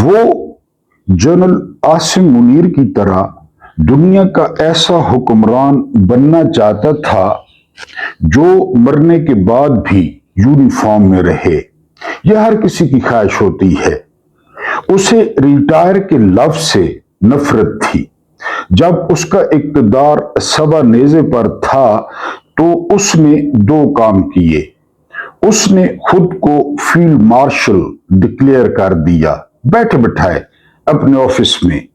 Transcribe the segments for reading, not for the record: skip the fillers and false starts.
وہ जनरल आसिम मुनीर की तरह दुनिया का ऐसा हुक्मरान बनना चाहता था जो मरने के बाद भी यूनिफॉर्म में रहे। यह हर किसी की ख्वाहिश होती है। उसे रिटायर के लफ्ज से नफरत थी। जब उसका इक़्तिदार सवा नेज़े पर था तो उसने दो काम किए। उसने खुद को फील्ड मार्शल डिक्लेयर कर दिया बैठे बिठाए अपने ऑफिस में,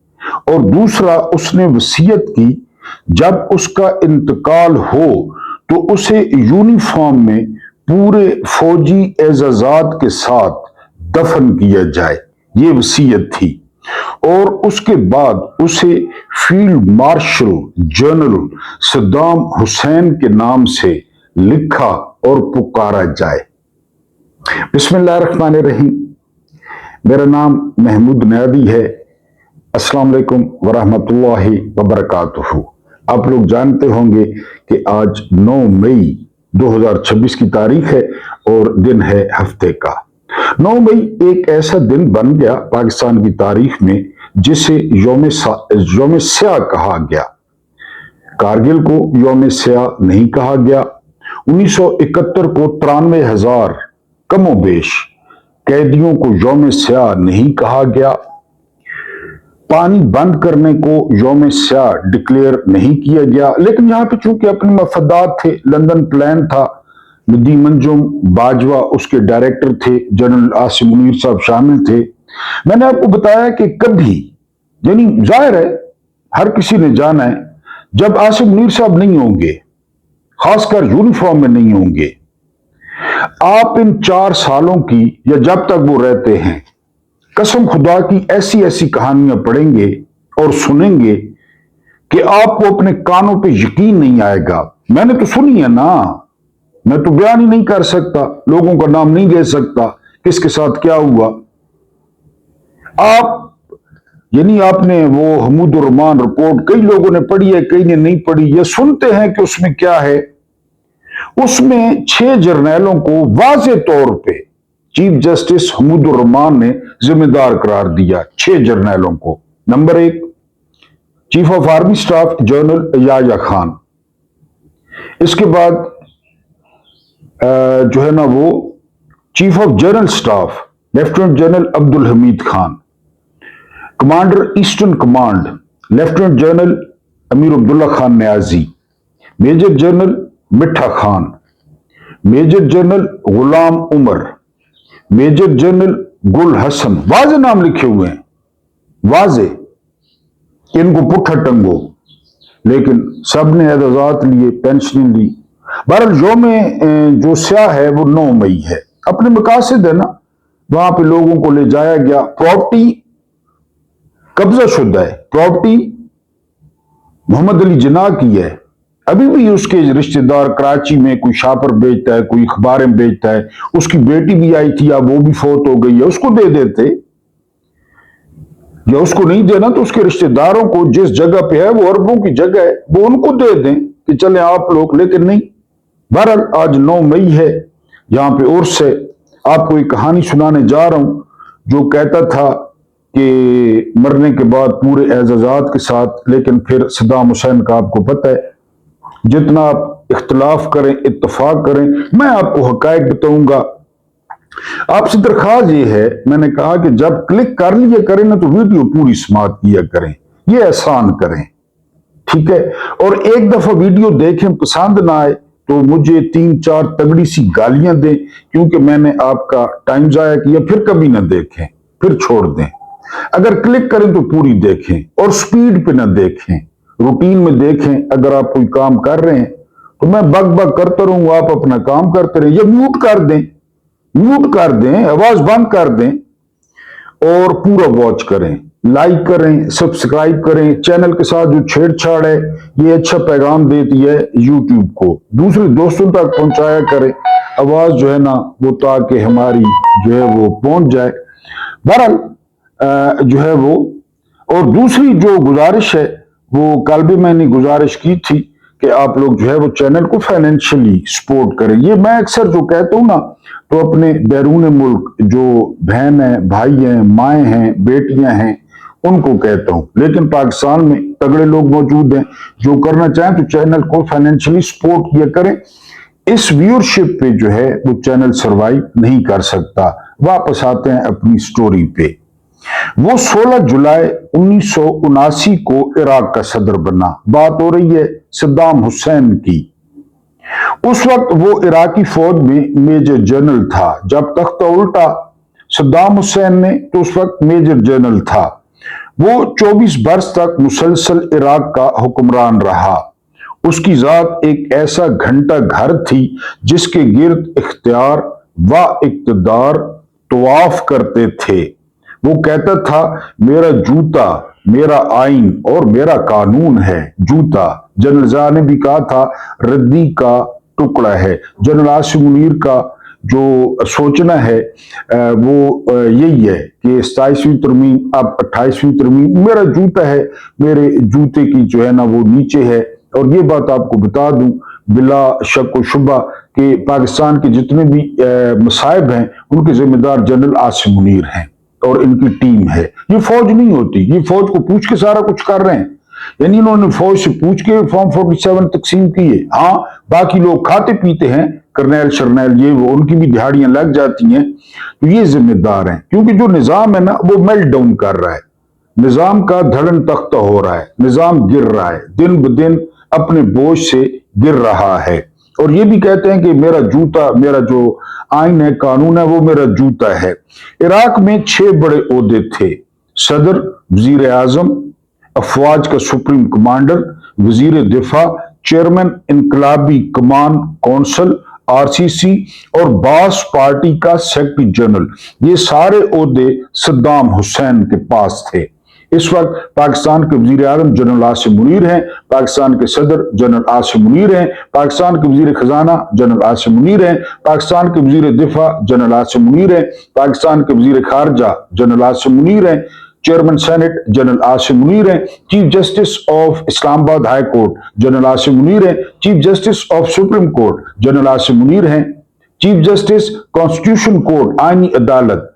और दूसरा उसने वसीयत की जब उसका इंतकाल हो तो उसे यूनिफॉर्म में पूरे फौजी एजाजात के साथ दफन किया जाए। ये वसीयत थी, और उसके बाद उसे field marshal general Saddam Hussain के नाम से लिखा और पुकारा जाए। बिस्मिल्लाहिर्रहमानिर्रहीम। मेरा नाम महमूद नयादी है। अस्सलाम वालेकुम वरहमतुल्लाहि वबरकातुहू। आप लोग जानते होंगे कि आज 9 मई 2026 की तारीख है और दिन है हफ्ते का। 9 मई एक ऐसा दिन बन गया पाकिस्तान की तारीख में जिसे यौम स्याह कहा गया। कारगिल को यौम स्याह नहीं कहा गया। 1971 को 93,000 कमोबेश कैदियों को यौम स्याह नहीं कहा गया। पानी बंद करने को यौम स्याह डिक्लेयर नहीं किया गया, लेकिन यहां पे चूंकि अपने मफादात थे, लंदन प्लान था, नदीम अंजुम बाजवा उसके डायरेक्टर थे, जनरल आसिम मुनीर साहब शामिल थे। मैंने आपको बताया कि कभी, यानी जाहिर है हर किसी ने जाना है, जब आसिम मुनीर साहब नहीं होंगे, खासकर यूनिफॉर्म में नहीं होंगे, आप इन 4 सालों की या जब तक वो रहते हैं, कसम खुदा की ऐसी ऐसी कहानियां पढ़ेंगे और सुनेंगे कि आपको अपने कानों पे यकीन नहीं आएगा। मैंने तो सुनी है ना, मैं तो बयान ही नहीं कर सकता, लोगों का नाम नहीं ले सकता किसके साथ क्या हुआ। आप यानी आपने वो हमूद रहमान रिपोर्ट कई लोगों ने पढ़ी है, कई ने नहीं पढ़ी। ये सुनते हैं कि उसमें क्या है। उसमें 6 जर्नैलों को वाज़े तौर पे चीफ जस्टिस हमूद रहमान ने जिम्मेदार करार दिया। 6 जर्नैलों को। Number 1 chief of army staff general Yahya Khan. इसके बाद जो है ना वो chief of general staff lieutenant general Abdul Hamid Khan. Commander eastern command lieutenant general Amir Abdullah Khan Niazi. Major general Mitha Khan. Major general Ghulam Umar. Major general Gul Hassan. वाजे नाम लिखे हुए हैं, वाजे, इनको पुट्ठा टंगो, लेकिन सब ने एजाजात लिए, पेंशन ली। बहरहाल यौम जो स्याह है वो 9 मई है। अपने मकासद है ना, वहां पे लोगों को ले जाया गया। प्रॉपर्टी कब्जा शुदा है, प्रॉपर्टी मोहम्मद अली जिन्ना की है। अभी भी उसके रिश्तेदार कराची में कोई शापर बेचता है, कोई अखबारें बेचता है। उसकी बेटी भी आई थी, अब वो भी फौत हो गई है, उसको दे देते, या उसको नहीं देना तो उसके रिश्तेदारों को जिस जगह पे है वो अरबों की जगह है, वो उनको दे दें कि चले आप लोग, लेकिन नहीं। बहरहाल आज 9 मई है, यहां पे उर्स है। आपको एक कहानी सुनाने जा रहा हूं जो कहता था कि मरने के बाद पूरे एजाजात के साथ, लेकिन फिर सद्दाम हुसैन का आपको पता है, जितना आप इख्तलाफ करें, इत्तफाक करें, मैं आपको हकायक बताऊंगा। आपसे दरख्वास्त ये है, मैंने कहा कि जब क्लिक कर लिया करें ना तो वीडियो पूरी समाप्त किया करें, ये आसान करें, ठीक है। और एक दफा वीडियो देखें, पसंद ना आए तो मुझे 3-4 तगड़ी सी गालियां दें, क्योंकि मैंने आपका टाइम जाया किया। फिर कभी ना देखें, फिर छोड़ दें। अगर क्लिक करें तो पूरी देखें और स्पीड पे ना देखें, रूटीन में देखें। अगर आप कोई काम कर रहे हैं तो मैं बक बक करता रहूं, आप अपना काम करते रहें, या म्यूट कर दें, म्यूट कर दें, आवाज बंद कर दें और पूरा वॉच करें, लाइक करें, सब्सक्राइब करें। चैनल के साथ जो छेड़छाड़ है ये अच्छा पैगाम देती है यूट्यूब को, दूसरे दोस्तों तक पहुंचाया करें आवाज जो है ना वो, ताकि हमारी जो है वो पहुंच जाए। बहरहाल जो है वो, और दूसरी जो गुजारिश है वो कल भी मैंने गुजारिश की थी कि आप लोग जो है वो चैनल को फाइनेंशियली सपोर्ट करें। ये मैं अक्सर जो कहता हूँ ना, तो अपने बैरून मुल्क जो बहन है, भाई हैं, माएँ हैं, बेटियां हैं, उनको कहता हूँ। लेकिन पाकिस्तान में तगड़े लोग मौजूद हैं, जो करना चाहें तो चैनल को फाइनेंशियली सपोर्ट किया करें। इस व्यूअरशिप पे जो है वो चैनल सरवाइव नहीं कर सकता। वापस आते हैं अपनी स्टोरी पे। वो 16 जुलाई 1979 को इराक का सदर बना। बात हो रही है सद्दाम हुसैन की। उस वक्त वो इराकी फौज में मेजर जनरल था। जब तख्ता उल्टा सद्दाम हुसैन ने तो उस वक्त मेजर जनरल था। वो 24 बरस तक मुसलसल इराक का हुक्मरान रहा। उसकी जात एक ऐसा घंटा घर थी जिसके गिर्द इख्तियार व इक्तदार तवाफ करते थे। वो कहता था, मेरा जूता मेरा आइन और मेरा कानून है। जूता जनरल ज़िया ने भी कहा था रद्दी का टुकड़ा है। जनरल आसिम मुनीर का जो सोचना है वो यही है कि 27वीं तरमीम अब 28वीं तरमीम मेरा जूता है, मेरे जूते की जो है ना वो नीचे है। और ये बात आपको बता दूं बिला शक व शुबा कि पाकिस्तान के जितने भी मसाइब हैं उनके जिम्मेदार जनरल आसिम मुनीर हैं और इनकी टीम है। ये फौज नहीं होती, ये फौज को पूछ के सारा कुछ कर रहे हैं। यानी इन्होंने फौज से पूछ के फॉर्म 47 तकसीम की है। हाँ, बाकी लोग खाते पीते हैं, करनैल शरनैल ये वो, उनकी भी दिहाड़ियां लग जाती हैं, तो ये जिम्मेदार हैं। क्योंकि जो निजाम है ना वो मेल्ट डाउन कर रहा है, निजाम का धड़न तख्ता हो रहा है, निजाम गिर रहा है, दिन ब दिन अपने बोझ से गिर रहा है। और ये भी कहते हैं कि मेरा जूता, मेरा जो आइन है, कानून है, वो मेरा जूता है। इराक में 6 बड़े ओहदे थे: सदर, वजीर आजम, अफवाज का सुप्रीम कमांडर, वजीर दिफा, चेयरमैन इनकलाबी कमान कौंसल आरसीसी और बास पार्टी का सेक्रेटरी जनरल। ये सारे ओहदे सद्दाम हुसैन के पास थे। इस वक्त पाकिस्तान के वजीर आजम जनरल आसिम मुनीर हैं, पाकिस्तान के सदर जनरल आसिम मुनीर हैं, पाकिस्तान के वजीर खजाना जनरल आसिम मुनीर हैं, पाकिस्तान के वजीर दिफा जनरल आसिम मुनीर हैं, पाकिस्तान के वजीर खारजा जनरल आसिम मुनीर हैं, chairman senate general Asim Munir हैं, chief justice of Islamabad high court general Asim Munir हैं, chief justice of supreme court general Asim Munir हैं, चीफ जस्टिस कॉन्स्टिट्यूशन कोर्ट आईनी अदालत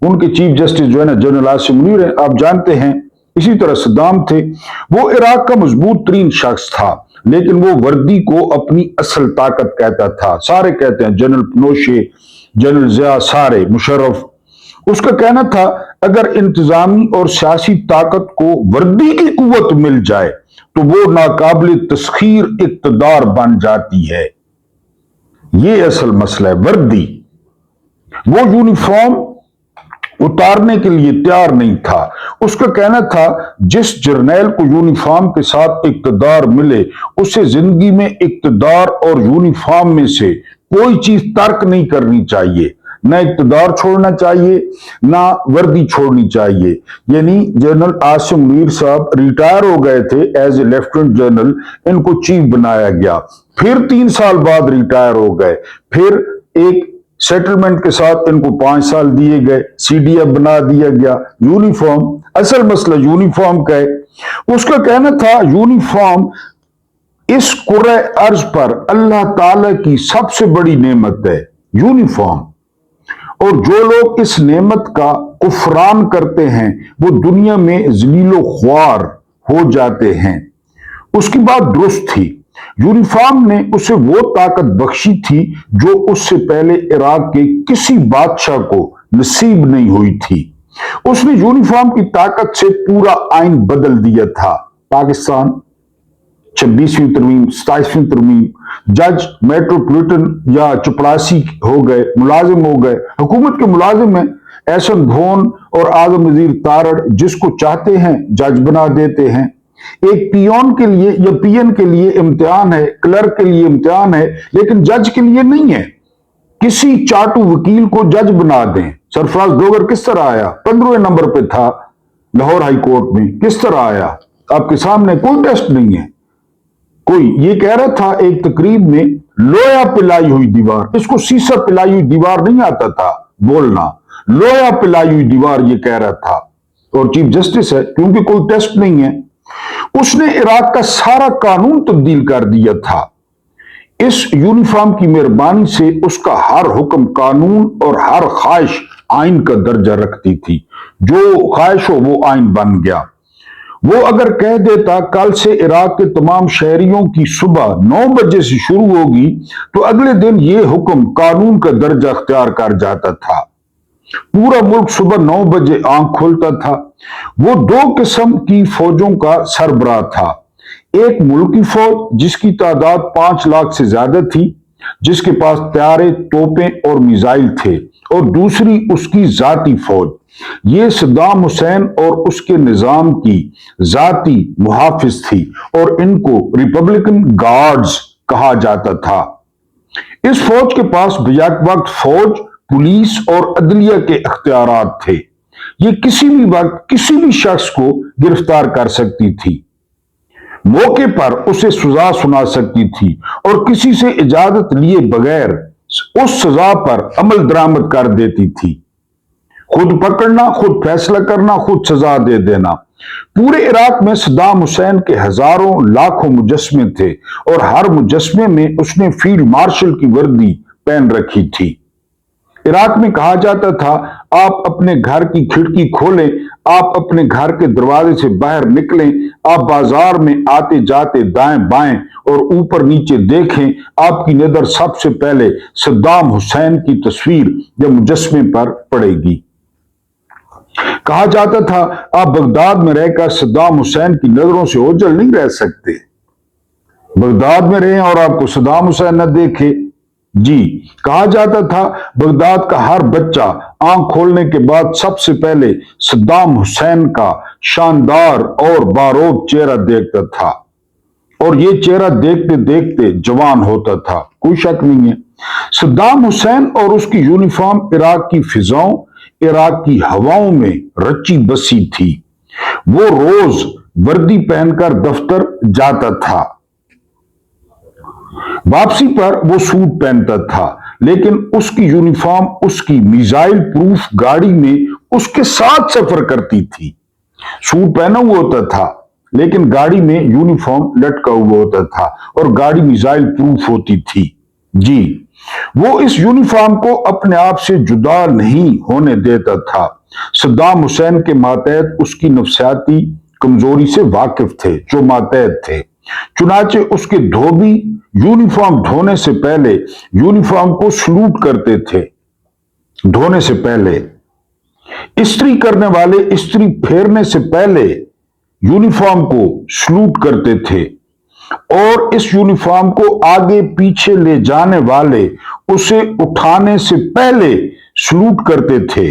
उनके चीफ जस्टिस जो है ना जनरल आसिम मुनीर है, आप जानते हैं। इसी तरह सद्दाम थे। वो इराक का मजबूत तरीन शख्स था, लेकिन वो वर्दी को अपनी असल ताकत कहता था। सारे कहते हैं, जनरल पनोशे, जनरल ज़िया, सारे, मुशर्रफ। उसका कहना था अगर इंतजामी और सियासी ताकत को वर्दी की कुव्वत मिल जाए तो वो नाकाबिल तस्खीर इक्तदार बन जाती है। ये असल मसला है, वर्दी। वो यूनिफॉर्म उतारने के लिए तैयार नहीं था। उसका कहना था जिस जर्नैल को यूनिफॉर्म के साथ इक्तदार मिले उसे जिंदगी में इक्तदार और यूनिफॉर्म में से कोई चीज तर्क नहीं करनी चाहिए। ना इक्तदार छोड़ना चाहिए, ना वर्दी छोड़नी चाहिए। यानी जनरल आसिम मुनीर साहब रिटायर हो गए थे एज ए लेफ्टिनेंट जनरल, इनको चीफ बनाया गया। फिर 3 साल बाद रिटायर हो गए, फिर एक सेटलमेंट के साथ इनको 5 साल दिए गए, सीडीएफ बना दिया गया। यूनिफॉर्म, असल मसला यूनिफॉर्म का है। उसका कहना था यूनिफॉर्म इस कुर्रे अर्ज पर अल्लाह ताला की सबसे बड़ी नेमत है, यूनिफॉर्म। और जो लोग इस नेमत का कुफरान करते हैं वो दुनिया में जलीलो ख्वार हो जाते हैं। उसकी बात दुरुस्त थी। यूनिफॉर्म ने उसे वो ताकत बख्शी थी जो उससे पहले इराक के किसी बादशाह को नसीब नहीं हुई थी। उसने यूनिफॉर्म की ताकत से पूरा आइन बदल दिया था। पाकिस्तान 26वीं तरमीम, 27वीं तरमीम, जज मेट्रोपॉलिटन या चपरासी हो गए, मुलाजिम हो गए, हुकूमत के मुलाजिम हैं। एहसन भोन और आजम वजीर तारड़ जिसको चाहते हैं जज बना देते हैं। एक पियोन के लिए या पीएन के लिए इम्तिहान है, क्लर्क के लिए इम्तिहान है, लेकिन जज के लिए नहीं है। किसी चाटू वकील को जज बना दें। सरफराज डोगर किस तरह आया, 15वें नंबर पे था लाहौर हाई कोर्ट में, किस तरह आया आपके सामने, कोई टेस्ट नहीं है। कोई ये कह रहा था एक तकरीब में, लोया पिलाई हुई दीवार, इसको सीसा पिलाई हुई दीवार नहीं आता था बोलना, लोया पिलाई हुई दीवार ये कह रहा था। और चीफ जस्टिस है, क्योंकि कोई टेस्ट नहीं है। उसने इराक का सारा कानून तब्दील कर दिया था। इस यूनिफॉर्म की मेहरबानी से उसका हर हुक्म कानून और हर ख्वाहिश आइन का दर्जा रखती थी। जो ख्वाहिश हो वो आइन बन गया। वो अगर कह देता कल से इराक के तमाम शहरियों की सुबह 9 बजे से शुरू होगी, तो अगले दिन ये हुक्म कानून का दर्जा अख्तियार कर जाता था। पूरा मुल्क सुबह 9 बजे आंख खोलता था। वो दो किस्म की फौजों का सरबराह था। एक मुल्की फौज जिसकी तादाद 5 लाख से ज्यादा थी, जिसके पास तैयारे, तोपें और मिसाइल थे, और दूसरी उसकी जाती फौज। ये सद्दाम हुसैन और उसके निजाम की जाती मुहाफिज थी और इनको रिपब्लिकन गार्ड्स कहा जाता था। इस फौज के पास बेक वक्त फौज, पुलिस और अदलिया के अख्तियारात थे। ये किसी भी वक्त किसी भी शख्स को गिरफ्तार कर सकती थी, मौके पर उसे सजा सुना सकती थी और किसी से इजाजत लिए बगैर उस सजा पर अमल दरामद कर देती थी। खुद पकड़ना, खुद फैसला करना, खुद सजा दे देना। पूरे इराक में सद्दाम हुसैन के हजारों लाखों मुजस्मे थे और हर मुजस्मे में उसने फील्ड मार्शल की वर्दी पहन रखी थी। इराक में कहा जाता था, आप अपने घर की खिड़की खोलें, आप अपने घर के दरवाजे से बाहर निकलें, आप बाजार में आते जाते दाएं बाएं और ऊपर नीचे देखें, आपकी नजर सबसे पहले सद्दाम हुसैन की तस्वीर या मुजस्मे पर पड़ेगी। कहा जाता था, आप बगदाद में रहकर सद्दाम हुसैन की नजरों से ओझल नहीं रह सकते। बगदाद में रहें और आपको सद्दाम हुसैन न देखे। जी, कहा जाता था, बगदाद का हर बच्चा आंख खोलने के बाद सबसे पहले सद्दाम हुसैन का शानदार और बारोब चेहरा देखता था और ये चेहरा देखते देखते जवान होता था। कोई शक नहीं है, सद्दाम हुसैन और उसकी यूनिफॉर्म इराक की फिजाओं, इराक की हवाओं में रची बसी थी। वो रोज वर्दी पहनकर दफ्तर जाता था। वापसी पर वो सूट पहनता था, लेकिन उसकी यूनिफॉर्म उसकी मिसाइल प्रूफ गाड़ी में उसके साथ सफर करती थी। सूट पहना हुआ होता था, लेकिन गाड़ी में यूनिफॉर्म लटका हुआ होता था और गाड़ी मिसाइल प्रूफ होती थी। जी, वो इस यूनिफॉर्म को अपने आप से जुदा नहीं होने देता था। सद्दाम हुसैन के मातहत उसकी नफ्सियाती कमजोरी से वाकिफ थे, जो मातहत थे। चुनाचे उसके धोबी यूनिफॉर्म धोने से पहले यूनिफॉर्म को सलूट करते थे। धोने से पहले इस्त्री करने वाले इस्त्री फेरने से पहले यूनिफॉर्म को सलूट करते थे और इस यूनिफॉर्म को आगे पीछे ले जाने वाले उसे उठाने से पहले सलूट करते थे।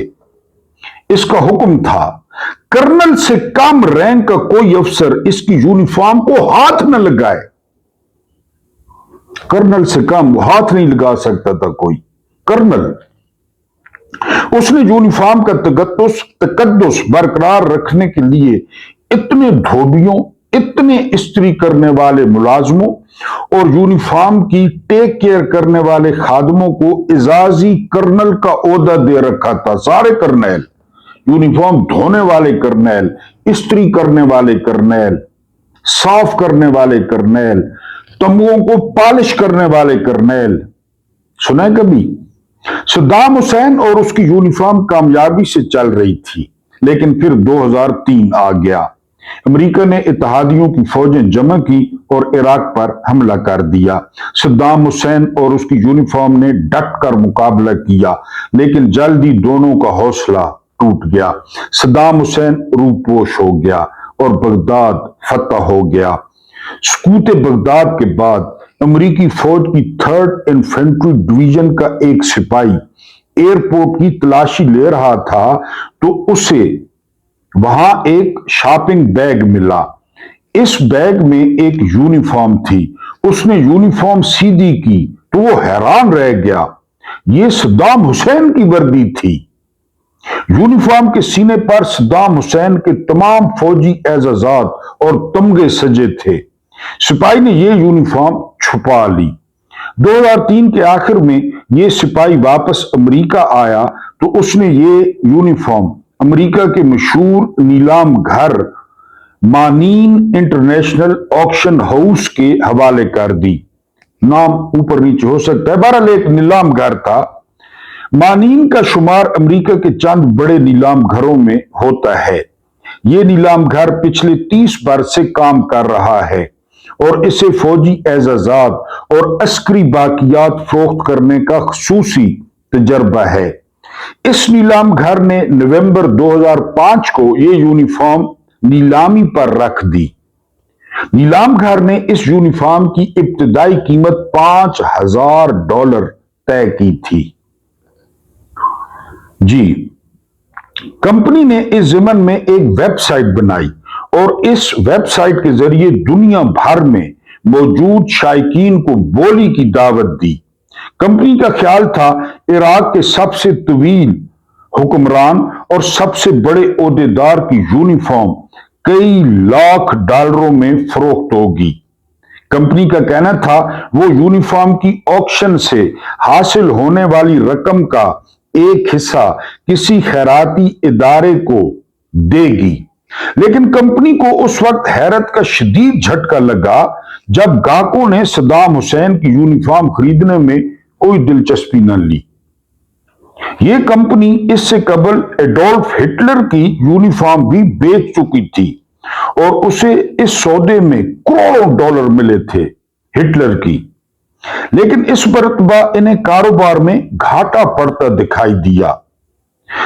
इसका हुक्म था, कर्नल से कम रैंक का कोई अफसर इसकी यूनिफॉर्म को हाथ न लगाए। कर्नल से कम हाथ नहीं लगा सकता था कोई कर्नल। उसने यूनिफॉर्म का तकद्दुस बरकरार रखने के लिए इतने धोबियों, इतने इस्त्री करने वाले मुलाजमों और यूनिफॉर्म की टेक केयर करने वाले खादमों को इजाजी कर्नल का ओहदा दे रखा था। सारे कर्नल, यूनिफॉर्म धोने वाले कर्नल, इस्त्री करने वाले कर्नल, साफ करने वाले कर्नल, तंबुओं को पॉलिश करने वाले कर्नल। सुना है कभी? सद्दाम हुसैन और उसकी यूनिफॉर्म कामयाबी से चल रही थी, लेकिन फिर 2003 आ गया। अमेरिका ने इत्तेहादियों की फौजें जमा की और इराक पर हमला कर दिया। सद्दाम हुसैन और उसकी यूनिफॉर्म ने डट कर मुकाबला किया, लेकिन जल्दी दोनों का हौसला टूट गया। सद्दाम हुसैन रूपोश हो गया और बगदाद फतह हो गया। सकूत बगदाद के बाद अमेरिकी फौज की 3rd इन्फेंट्री डिवीजन का एक सिपाही एयरपोर्ट की तलाशी ले रहा था, तो उसे वहां एक शॉपिंग बैग मिला। इस बैग में एक यूनिफॉर्म थी। उसने यूनिफॉर्म सीधी की तो वो हैरान रह गया, ये सद्दाम हुसैन की वर्दी थी। यूनिफॉर्म के सीने पर सद्दाम हुसैन के तमाम फौजी एजाजात और तमगे सजे थे। सिपाही ने यह यूनिफॉर्म छुपा ली। 2003 के आखिर में यह सिपाही वापस अमेरिका आया तो उसने ये यूनिफॉर्म अमेरिका के मशहूर नीलाम घर مانین انٹرنیشنل آکشن ہاؤس کے حوالے کر دی. نام اوپر نیچے ہو سکتا ہے، بہرحال ایک نیلام گھر تھا. مانین کا شمار امریکہ کے چند بڑے نیلام گھروں میں ہوتا ہے. یہ نیلام گھر پچھلے 30 برس سے کام کر رہا ہے اور اسے فوجی اعزازات اور عسکری باقیات فروخت کرنے کا خصوصی تجربہ ہے. اس نیلام گھر نے نومبر 2005 کو یہ یونیفارم نیلامی پر رکھ دی. نیلام گھر نے اس یونیفارم کی ابتدائی قیمت $5,000 طے کی تھی. جی، کمپنی نے اس ضمن میں ایک ویب سائٹ بنائی اور اس ویب سائٹ کے ذریعے دنیا بھر میں موجود شائقین کو بولی کی دعوت دی. کمپنی کا خیال تھا عراق کے سب سے طویل حکمران اور سب سے بڑے عہدیدار کی یونیفارم کئی لاکھ ڈالروں میں فروخت ہوگی. کمپنی کا کہنا تھا وہ یونیفارم کی آکشن سے حاصل ہونے والی رقم کا ایک حصہ کسی خیراتی ادارے کو دے گی. لیکن کمپنی کو اس وقت حیرت کا شدید جھٹکا لگا جب گاہکوں نے صدام حسین کی یونیفارم خریدنے میں کوئی دلچسپی نہ لی. یہ کمپنی اس سے قبل ایڈولف ہٹلر کی یونیفارم بھی بیچ چکی تھی اور اسے اس سودے میں کروڑوں ڈالر ملے تھے ہٹلر کی. لیکن اس مرتبہ انہیں کاروبار میں گھاٹا پڑتا دکھائی دیا.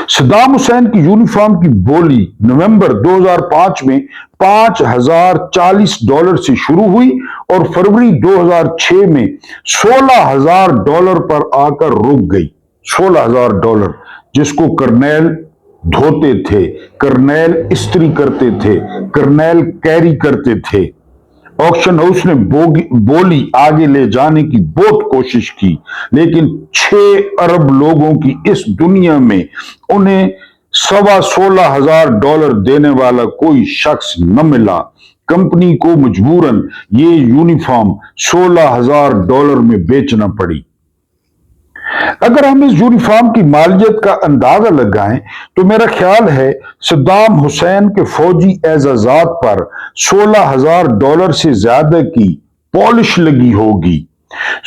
صدام حسین کی یونیفارم کی بولی نومبر 2005 میں $5,040 سے شروع ہوئی اور فروری 2006 میں $16,000 پر آ کر رک گئی. $16,000 جس کو کرنیل دھوتے تھے، کرنیل استری کرتے تھے، کرنیل کیری کرتے تھے. آکشن ہاؤس نے بولی آگے لے جانے کی بہت کوشش کی لیکن 6 ارب لوگوں کی اس دنیا میں انہیں $16,000 دینے والا کوئی شخص نہ ملا. کمپنی کو مجبوراً یہ یونیفارم $16,000 میں بیچنا پڑی. اگر ہم اس یونیفارم کی مالیت کا اندازہ لگائیں تو میرا خیال ہے صدام حسین کے فوجی اعزازات پر $16,000 سے زیادہ کی پالش لگی ہوگی.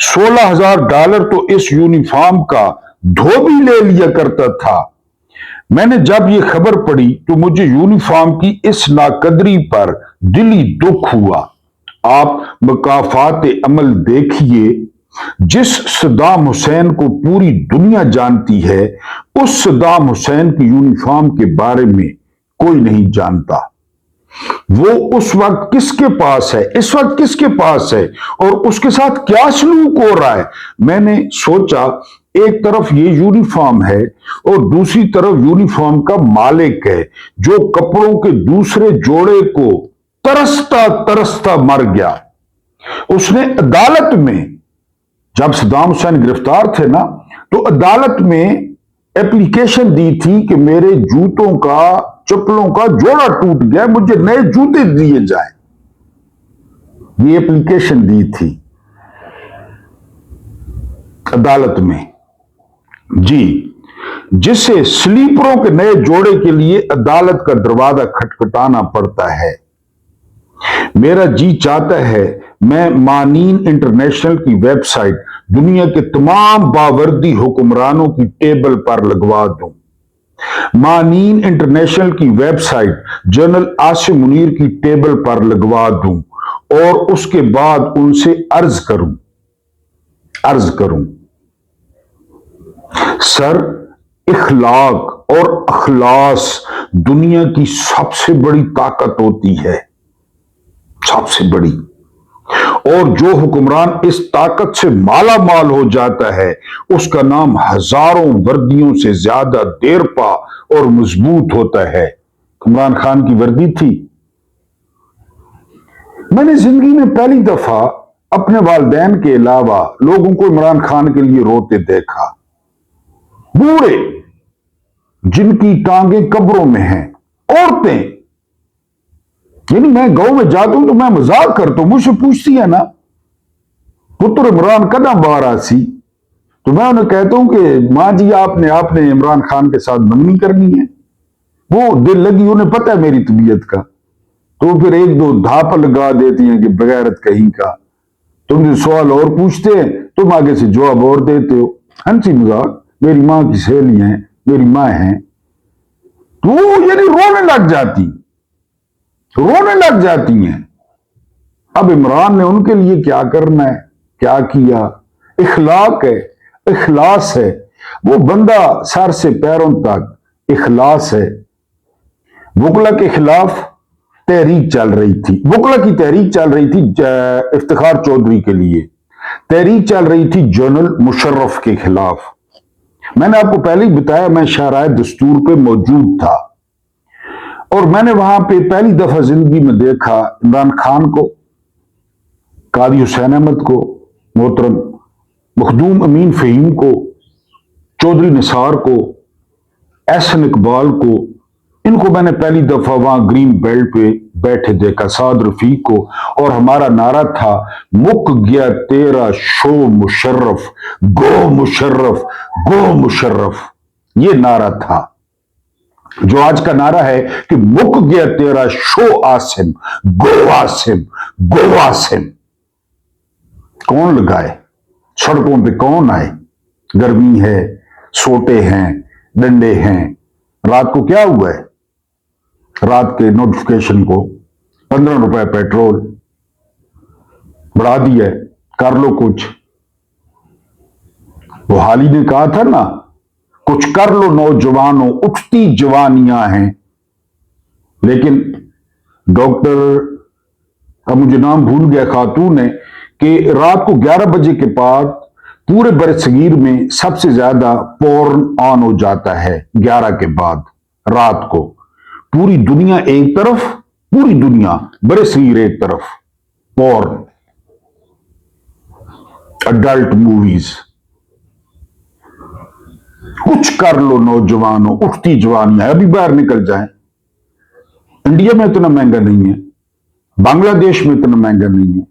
$16,000 تو اس یونیفارم کا دھوبی لے لیا کرتا تھا. میں نے جب یہ خبر پڑھی تو مجھے یونیفارم کی اس ناقدری پر دلی دکھ ہوا. آپ مکافات عمل دیکھیے. جس صدام حسین کو پوری دنیا جانتی ہے اس صدام حسین کی یونیفارم کے بارے میں کوئی نہیں جانتا. وہ اس وقت کس کے پاس ہے، اس وقت کس کے پاس ہے اور اس کے ساتھ کیا سلوک ہو رہا ہے. میں نے سوچا ایک طرف یہ یونیفارم ہے اور دوسری طرف یونیفارم کا مالک ہے جو کپڑوں کے دوسرے جوڑے کو ترستا ترستا مر گیا. اس نے عدالت میں جب صدام حسین گرفتار تھے نا تو عدالت میں اپلیکیشن دی تھی کہ میرے جوتوں کا چپلوں کا جوڑا ٹوٹ گیا، مجھے نئے جوتے دیے جائیں. یہ اپلیکیشن دی تھی عدالت میں. جی، جس سے سلیپروں کے نئے جوڑے کے لیے عدالت کا دروازہ کھٹکھٹانا پڑتا ہے. میرا جی چاہتا ہے میں مانین انٹرنیشنل کی ویب سائٹ دنیا کے تمام باوردی حکمرانوں کی ٹیبل پر لگوا دوں. مانین انٹرنیشنل کی website general Asim Munir کی ٹیبل پر لگوا دوں اور اس کے بعد ان سے عرض کروں سر، اخلاق اور اخلاص دنیا کی سب سے بڑی طاقت ہوتی ہے، سب سے بڑی. اور جو حکمران اس طاقت سے مالا مال ہو جاتا ہے اس کا نام ہزاروں وردیوں سے زیادہ دیرپا اور مضبوط ہوتا ہے. عمران خان کی وردی تھی. میں نے زندگی میں پہلی دفعہ اپنے والدین کے علاوہ لوگوں کو عمران خان کے لیے روتے دیکھا. بوڑھے جن کی ٹانگیں قبروں میں ہیں، عورتیں. یعنی میں گاؤں میں جاتا ہوں تو میں مذاق کرتا ہوں، مجھ سے پوچھتی ہے نا پتر عمران کداں باہر آسی، تو میں انہیں کہتا ہوں کہ ماں جی آپ نے عمران خان کے ساتھ منگنی کرنی ہے. وہ دل لگی، انہیں پتہ ہے میری طبیعت کا. तो फिर एक दो धाप लगा देती हैं कि बगैरत कहीं का, तुमसे सवाल और पूछते हैं, तुम आगे से जवाब और देते हो। हंसी मजाक, मेरी माँ की सहेली हैं, मेरी माँ हैं, तो यानी रोने लग जाती हैं। अब इमरान ने उनके लिए क्या करना है, क्या किया? इखलाक है, इखलास है, वो बंदा सर से पैरों तक इखलास है। वकला के खिलाफ तहरीक चल रही थी, वकला की तहरीक चल रही थी इफ्तिखार चौधरी के लिए, तहरीक चल रही थी जनरल मुशर्रफ के खिलाफ। मैंने आपको पहले ही बताया, मैं शाहराह दस्तूर पे मौजूद था और मैंने वहां पे पहली दफा जिंदगी में देखा इमरान खान को, कादी हुसैन अहमद को, मोहतरम मखदूम अमीन फहीम को, चौधरी निसार को, एहसन इकबाल को, इनको मैंने पहली दफा वहां ग्रीन बेल्ट पे बैठे देखा, साद रफीक को। और हमारा नारा था, मुक गया तेरा शो मुशर्रफ, गो मुशर्रफ, गो मुशर्रफ। ये नारा था। जो आज का नारा है कि मुक गया तेरा शो आसिम, गो आसिम, गो आसिम। कौन लगाए? सड़कों पे कौन आए? गर्मी है, सोटे हैं, डंडे हैं। रात को क्या हुआ है? रात के नोटिफिकेशन को 15 रुपए पेट्रोल बढ़ा दिया है, कर लो कुछ। वो हाली ने कहा था ना, कुछ कर लो नौजवानों, उठती जवानियां हैं। लेकिन डॉक्टर, अब मुझे नाम भूल गया, खातून है, कि रात को 11 बजे के बाद पूरे बरसगीर में सबसे ज्यादा पोर्न ऑन हो जाता है। 11 के बाद रात को पूरी दुनिया एक तरफ, पूरी दुनिया बरसगीर एक तरफ, पोर्न, अडल्ट मूवीज। कुछ कर लो नौजवानों, उठती जवानियां, अभी बाहर निकल जाएं। इंडिया में इतना महंगा नहीं है, बांग्लादेश में इतना महंगा नहीं है,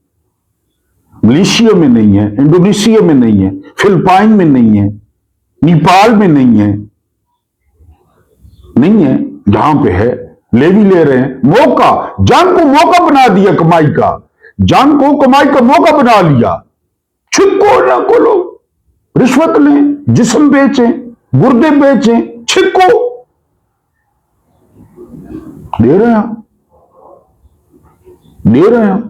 मलेशिया में नहीं है, इंडोनेशिया में नहीं है, फिलिपाइन में नहीं है, नेपाल में नहीं है, नहीं है। जहां पे है ले भी ले रहे हैं। मौका, जान को मौका बना दिया कमाई का, जान को कमाई का मौका बना लिया। छिपको ना खोलो, रिश्वत लें, जिस्म बेचें, गुर्दे बेचें, छिपको दे रहे हैं, दे रहे हैं।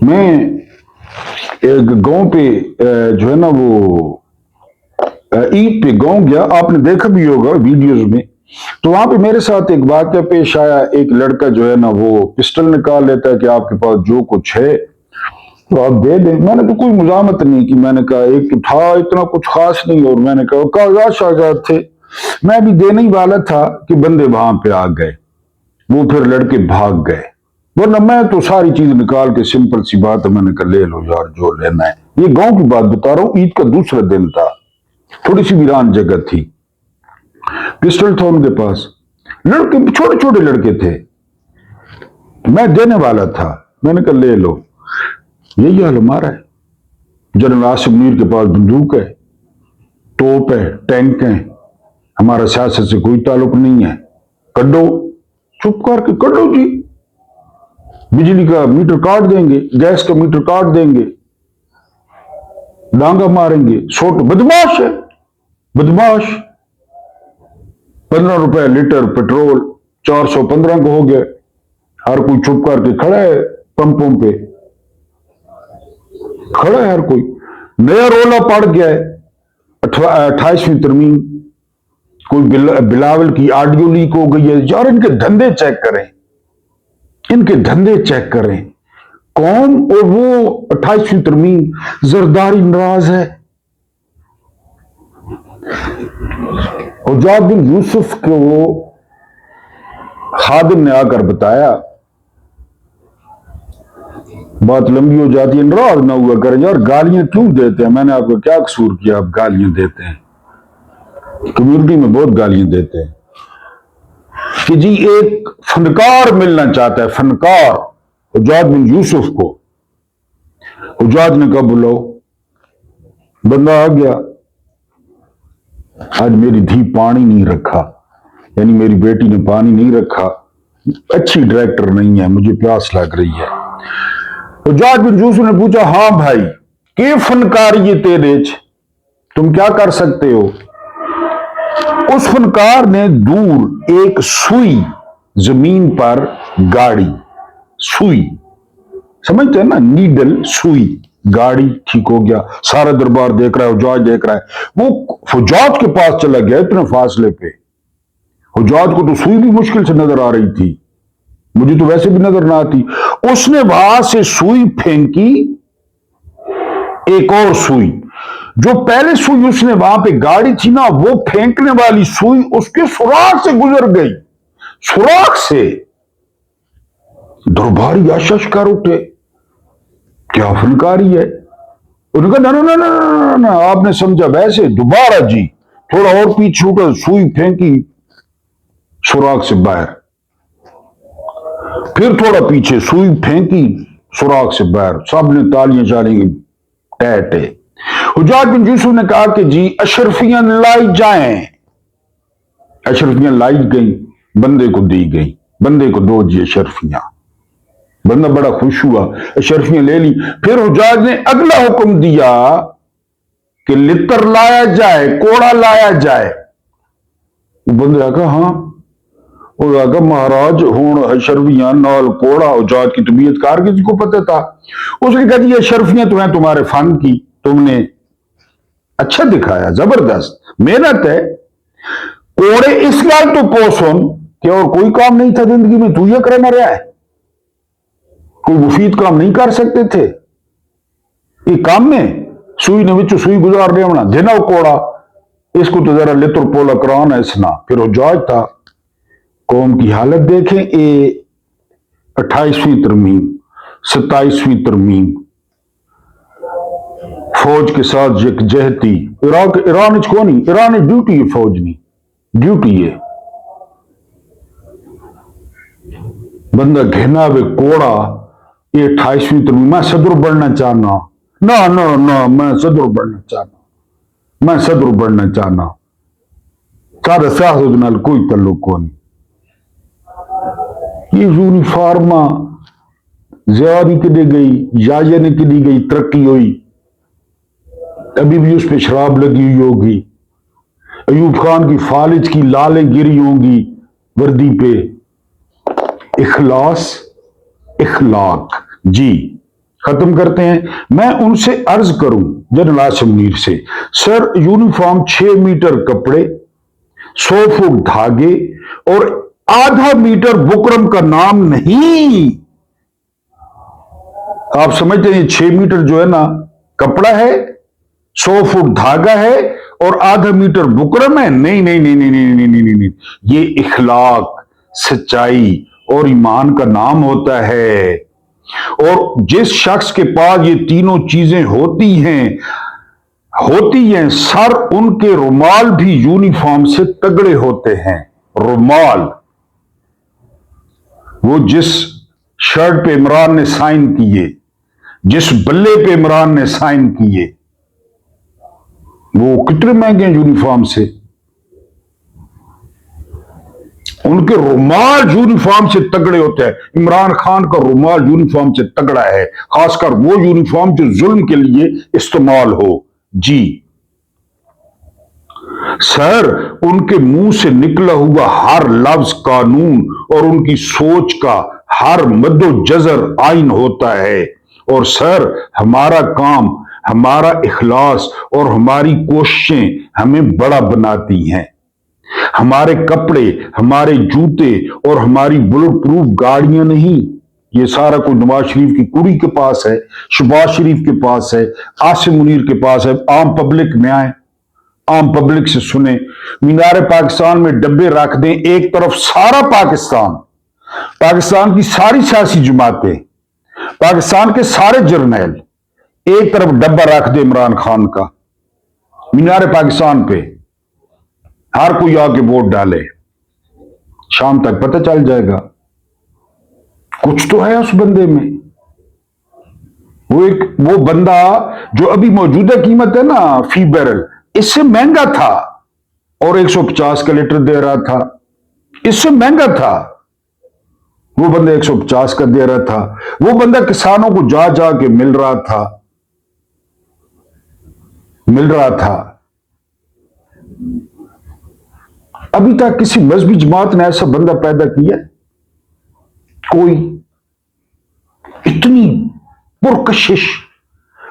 मैं एक गांव पे जो है ना, वो ईद पे गांव गया, आपने देखा भी होगा वीडियोस में। तो वहां पे मेरे साथ एक वाकया पेश आया। एक लड़का जो है ना, वो पिस्टल निकाल लेता है कि आपके पास जो कुछ है तो आप दे दें। मैंने तो कोई मुजामत नहीं की, मैंने कहा एक तो था, इतना कुछ खास नहीं, और मैंने कहा कागजात शागजात थे। मैं भी देने ही वाला था कि बंदे वहां पे आ गए, वो फिर लड़के भाग गए। वरना मैं तो सारी चीज निकाल के, सिंपल सी बात है, मैंने कहा ले लो यार जो लेना है। ये गांव की बात बता रहा हूं, ईद का दूसरा दिन था, थोड़ी सी वीरान जगह थी। पिस्टल था उनके पास, लड़के छोटे छोटे लड़के थे, मैं देने वाला था। मैंने कहा ले लो। यही हाल हमारा है। जनरल आसिम मुनीर के पास बंदूक है, तोप है, टैंक है, हमारा सियासत से कोई ताल्लुक नहीं है। कड्डो, चुप करके कड्डो जी। बिजली का मीटर काट देंगे, गैस का मीटर काट देंगे, डांगा मारेंगे। छोट बदमाश है, बदमाश। 15 रुपए लीटर पेट्रोल 415 को हो गया। हर कोई चुप करके खड़ा है, पंपों पे खड़ा है हर कोई। नया रोला पड़ गया है, 28वीं तरमीम, कोई बिलावल की ऑडियो लीक हो गई है। यार इनके धंधे चेक करें, इनके धंधे चेक करें। कौम और वो 28वीं तरमीम, जरदारी नाराज है। हुज्जात बिन यूसुफ को खादिम ने आकर बताया, बात लंबी हो जाती है, नाराज ना हुआ करें यार, गालियां क्यों देते हैं? मैंने आपको क्या कसूर किया आप गालियां देते हैं? कम्युनिटी में बहुत गालियां देते हैं कि जी एक फनकार मिलना चाहता है, फनकार। हुज्जात बिन यूसुफ को हुज्जात ने कहा बुलाओ, बंदा आ गया। आज मेरी धी पानी नहीं रखा, यानी मेरी बेटी ने पानी नहीं रखा, अच्छी डायरेक्टर नहीं है, मुझे प्यास लग रही है। तो जाज बिन यूसुफ ने पूछा, हाँ भाई, के फनकारी ये तेरे, तुम क्या कर सकते हो? उस फनकार ने दूर एक सुई जमीन पर गाड़ी, सुई समझते हैं ना, नीडल, सुई गाड़ी, ठीक हो गया। सारा दरबार देख रहा है, हुजाज देख रहा है। वो हुजाज के पास चला गया इतने फासले पे। हुजाज को तो सुई भी मुश्किल से नजर आ रही थी, मुझे तो वैसे भी नजर ना आती। उसने वहां से सुई फेंकी, एक और सुई, जो पहले सुई उसने वहां पे गाड़ी थी ना, वो फेंकने वाली सुई उसके सुराख से गुजर गई, सुराख से। दरबारी आश्चर्य कर उठे, क्या फनकारी है? उन्होंने कहा, ना ना ना ना ना, आपने समझा वैसे, दोबारा जी, थोड़ा और पीछे उठा, सुई फेंकी सुराख से बाहर, फिर थोड़ा पीछे, सुई फेंकी सुराख से बाहर। सबने तालियां चालेंगी, टहटे। हुजाज बिन यूसुफ ने कहा कि जी अशरफियां लाई जाएं। अशरफियां लाई गई, बंदे को दी गई, बंदे को दो जी अशरफियां। बंदा बड़ा खुश हुआ, अशरफियां ले ली। फिर हुजाज ने अगला हुक्म दिया कि लितर लाया जाए, कोड़ा लाया जाए। बंदे आका, हाँ, और आका महाराज हूं अशरफियां नाल कोड़ा, हुजाज की तबीयत कार किसको पता था? उसने कहा जी अशरफियां तो हैं तुम्हारे फन की, तुमने अच्छा दिखाया, जबरदस्त मेहनत है। कोड़े इस लाल तो पोसन कि और कोई काम नहीं था जिंदगी में, तू ये करना रहा है, कोई मुफीद काम नहीं कर सकते थे ये काम में? सुई ने विच सुई गुजार रहे होना, देना कोड़ा, इसको तो जरा लित्र पोला कराना इसना। फिर हुजाज था, कौम की हालत देखें, ये 28वीं तरमीम, 27वीं तरमीम, फौज के साथ यकजहती। ईरान को नहीं, ईरान ड्यूटी है, फौज नहीं, ड्यूटी है। बंदा घिना वे कोड़ा, ये 28वीं तरमीम, मैं सदर बनना चाहना, ना ना ना, मैं सदर बनना चाहना, मैं सदर बनना चाहना, सारे सियासत नाल कोई तल्लुक को नहीं। ये यूनिफॉर्मा ज़ियादी के लिए गई, याया ने के लिए गई, तरक्की हुई, अभी भी उस पर शराब लगी हुई होगी, अयूब खान की फालिज की लालें गिरी होंगी वर्दी पे। इखलास, इखलाक। जी खत्म करते हैं। मैं उनसे अर्ज करूं, जनरल आसिम मुनीर से, सर यूनिफॉर्म 6 मीटर कपड़े, 100 फुट धागे और आधा मीटर बुकरम का नाम नहीं। आप समझते हैं 6 मीटर जो है ना कपड़ा है, 100 फुट धागा है और आधा मीटर बुकरम है? नहीं नहीं नहीं नहीं नहीं नहीं नहीं नहीं, नहीं। ये इखलाक, सच्चाई और ईमान का नाम होता है। और जिस शख्स के पास ये तीनों चीजें होती हैं, सर उनके रुमाल भी यूनिफॉर्म से तगड़े होते हैं। रुमाल, वो जिस शर्ट पे इमरान ने साइन किए, जिस बल्ले पे इमरान ने साइन किए, वो कितने महंगे हैं यूनिफॉर्म से। उनके रुमाल यूनिफॉर्म से तगड़े होते हैं। इमरान खान का रुमाल यूनिफॉर्म से तगड़ा है, खासकर वो यूनिफॉर्म जो जुल्म के लिए इस्तेमाल हो। जी सर, उनके मुंह से निकला हुआ हर लफ्ज कानून और उनकी सोच का हर मद्दो जजर आइन होता है। और सर, हमारा काम, हमारा इखलास और हमारी कोशिशें हमें बड़ा बनाती हैं। हमारे कपड़े, हमारे जूते और हमारी बुलेट प्रूफ गाड़ियां नहीं। ये सारा कुछ नवाज शरीफ की कुड़ी के पास है, शहबाज शरीफ के पास है, आसिम मुनीर के पास है। आम पब्लिक में आए, आम पब्लिक से सुने। मीनार पाकिस्तान में डब्बे रख दें, एक तरफ सारा पाकिस्तान, पाकिस्तान की सारी सियासी जमातें, पाकिस्तान के सारे जर्नैल, एक तरफ डब्बा रख दे इमरान खान का मीनार पाकिस्तान पे, हर कोई आके वोट डाले, शाम तक पता चल जाएगा कुछ तो है उस बंदे में। वो बंदा जो अभी मौजूदा कीमत है ना फी बैरल, इससे महंगा था और 150 का लीटर दे रहा था। इससे महंगा था। वो बंदा 150 का दे रहा था, वो बंदा किसानों को जा जा के मिल रहा था। अभी तक किसी मजहबी जमात ने ऐसा बंदा पैदा किया? कोई? इतनी पुरकशिश,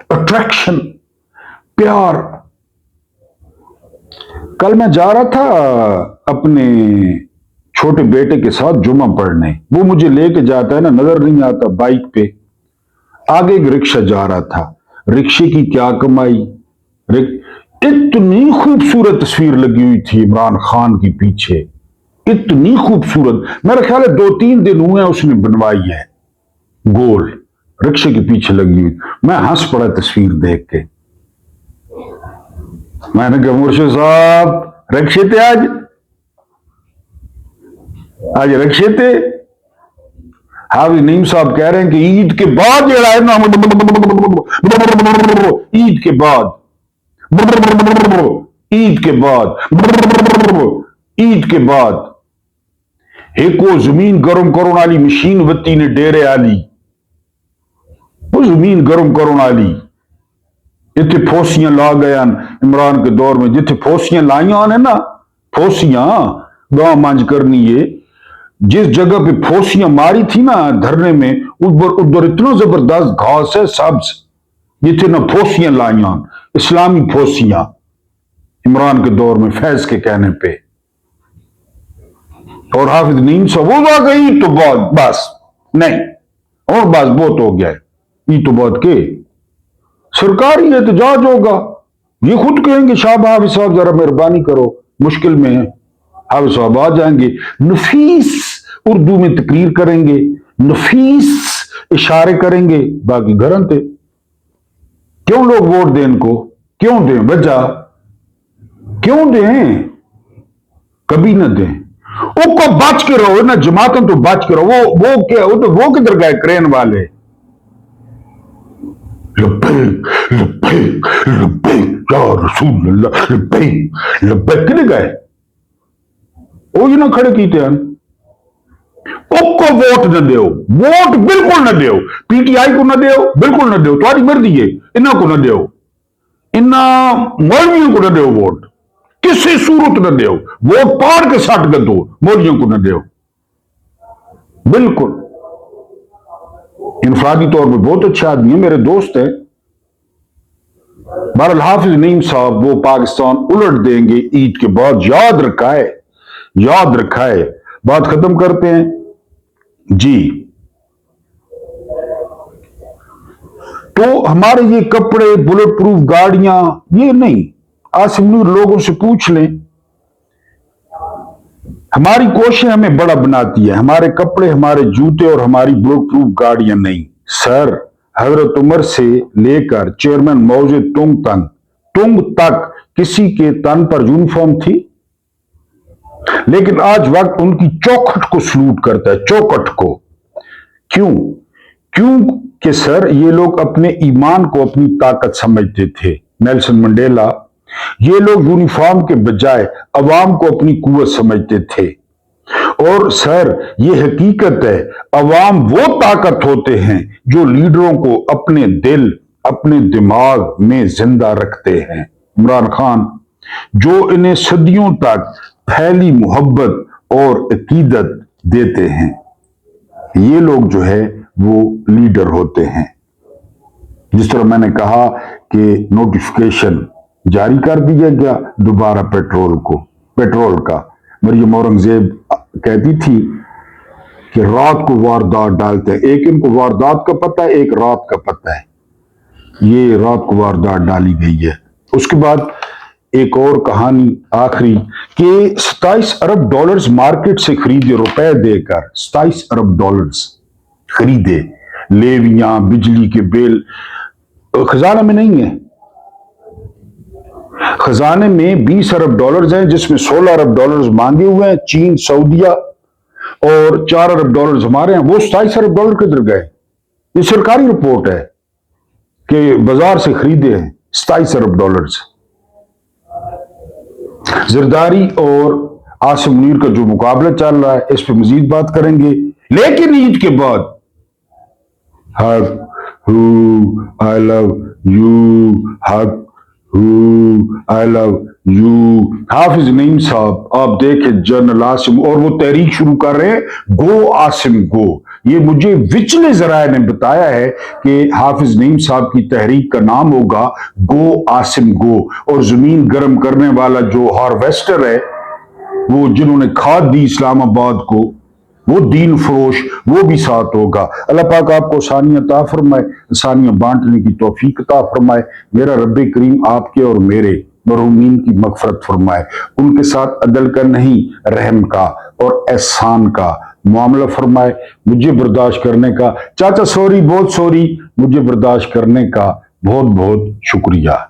अट्रैक्शन, प्यार। कल मैं जा रहा था अपने छोटे बेटे के साथ जुमा पढ़ने, वो मुझे लेके जाता है ना, नजर नहीं आता, बाइक पे। आगे एक रिक्शा जा रहा था, रिक्शे की क्या कमाई। इतनी खूबसूरत तस्वीर लगी हुई थी इमरान खान की पीछे, इतनी खूबसूरत, मेरा ख्याल है 2-3 दिन हुए उसने बनवाई है, गोल रिक्शे के पीछे लगी हुई। मैं हंस पड़ा तस्वीर देख के। मैंने कहा मुर्शिद साहब रिक्शे थे आज रिक्शे थे। हाफिज नईम साहब कह रहे हैं कि ईद के बाद जो है ना, ईद के बाद, ईद के बाद, ईद के बाद एक वो जमीन गर्म करों वाली मशीन वती ने डेरे आली, वो जमीन गर्म करों वाली जिथे फोसियां ला गया इमरान के दौर में, जिथे फोसियां लाइया ने ना, फोसियां गांव मंज करनी है, जिस जगह पे फोसियां मारी थी ना धरने में, उधर इतना जबरदस्त घास है सब्ज, जिथे ना फोसियां लाइया, इस्लामी फोसियां इमरान के दौर में फैज के कहने पे। और हाफिज नईम साहब वो आ गई तो बहुत बस नहीं, और बस बहुत हो गया, ये तो बहुत के सरकारी एहतजाज होगा, ये खुद कहेंगे शाह हाफिज साहब जरा मेहरबानी करो, मुश्किल में है। हाफिज साहब आ जाएंगे, नफीस उर्दू में तकरीर करेंगे, नफीस इशारे करेंगे, बाकी घर थे। क्यों लोग वोट दें इनको? क्यों दें? वजह क्यों दें? कभी ना दें। उसको बच के रहो ना, जमातों तो बच के रहो। वो क्या, वो किधर गए क्रेन वाले? लब्बैक लब्बैक लब्बैक या रसूल अल्लाह, लब्बैक लब्बैक किधर गए? वो ना खड़े कीते हैं। उसको वोट न दो, वोट बिल्कुल न दो, पीटीआई को न दो, बिल्कुल न दो, तुम्हारी मर्जी है, इन्हों को न दो, इन्ना मौलवियों को न दो वोट, किसी सूरत न दो वोट, पाड़ के सट कर दो, मौलवियों को न दो, बिल्कुल। इनफरादी तौर पर बहुत अच्छा आदमी है, मेरे दोस्त है। बहरहाल हाफिज नईम साहब वो पाकिस्तान उलट देंगे ईद के बाद, याद रखा है, याद रखा है। बात खत्म करते हैं जी। तो हमारे ये कपड़े, बुलेट प्रूफ गाड़ियां, ये नहीं, आसिम नूर लोगों से पूछ लें, हमारी कोशिश हमें बड़ा बनाती है, हमारे कपड़े, हमारे जूते और हमारी बुलेट प्रूफ गाड़ियां नहीं। सर हजरत उमर से लेकर चेयरमैन मौजे तुंग तक किसी के तन पर यूनिफॉर्म थी, लेकिन आज वक्त उनकी चौखट को सलूट करता है, चौखट को। क्यों? क्यों कि सर ये लोग अपने ईमान को अपनी ताकत समझते थे, नेल्सन मंडेला। ये लोग यूनिफॉर्म के बजाय अवाम को अपनी कुव्वत समझते थे। और सर ये हकीकत है, अवाम वो ताकत होते हैं जो लीडरों को अपने दिल, अपने दिमाग में जिंदा रखते हैं। इमरान खान जो इन्हें सदियों तक फैली मोहब्बत और अकीदत देते हैं, ये लोग जो है वो लीडर होते हैं। जिस तरह मैंने कहा कि नोटिफिकेशन जारी कर दिया गया दोबारा पेट्रोल का। मरियम औरंगजेब कहती थी कि रात को वारदात डालते हैं, एक इनको वारदात का पता है, एक रात का पता है, ये रात को वारदात डाली गई है। उसके बाद एक और कहानी आखिरी कि 27 अरब डॉलर्स मार्केट से खरीदे, रुपए देकर 27 अरब डॉलर्स खरीदे, लेवियां, बिजली के बिल खजाने में नहीं है। खजाने में 20 अरब डॉलर्स हैं, जिसमें 16 अरब डॉलर्स मांगे हुए हैं चीन, सऊदिया, और 4 अरब डॉलर्स हमारे हैं। वो 27 अरब डॉलर किधर गए? ये सरकारी रिपोर्ट है कि बाजार से खरीदे हैं 27 अरब डॉलर्स। जरदारी और आसिम मुनीर का जो मुकाबला चल रहा है इस पे मजीद बात करेंगे, लेकिन ईद के बाद हक हु आई लव यू, हक हु आई लव यू। हाफिज नईम साहब आप देखें, जनरल आसिम, और वो तहरीक शुरू कर रहे हैं गो आसिम गो। ये मुझे विचले जराए ने बताया है कि हाफिज नईम साहब की तहरीक का नाम होगा गो आसिम गो, और जमीन गर्म करने वाला जो हार्वेस्टर है, वो जिन्होंने खाद दी इस्लामाबाद को, वो दीन फरोश, वो भी साथ होगा। अल्लाह पाक आपको आसानियां अता फरमाए, आसानियां बांटने की तौफीक अता फरमाए। मेरा रब्बे करीम आपके और मेरे मरहूमीन की मगफरत फरमाए, उनके साथ अदल का नहीं रहम का और एहसान का मामला फरमाए। मुझे बर्दाश्त करने का, चाचा सॉरी, बहुत सॉरी, मुझे बर्दाश्त करने का बहुत बहुत शुक्रिया।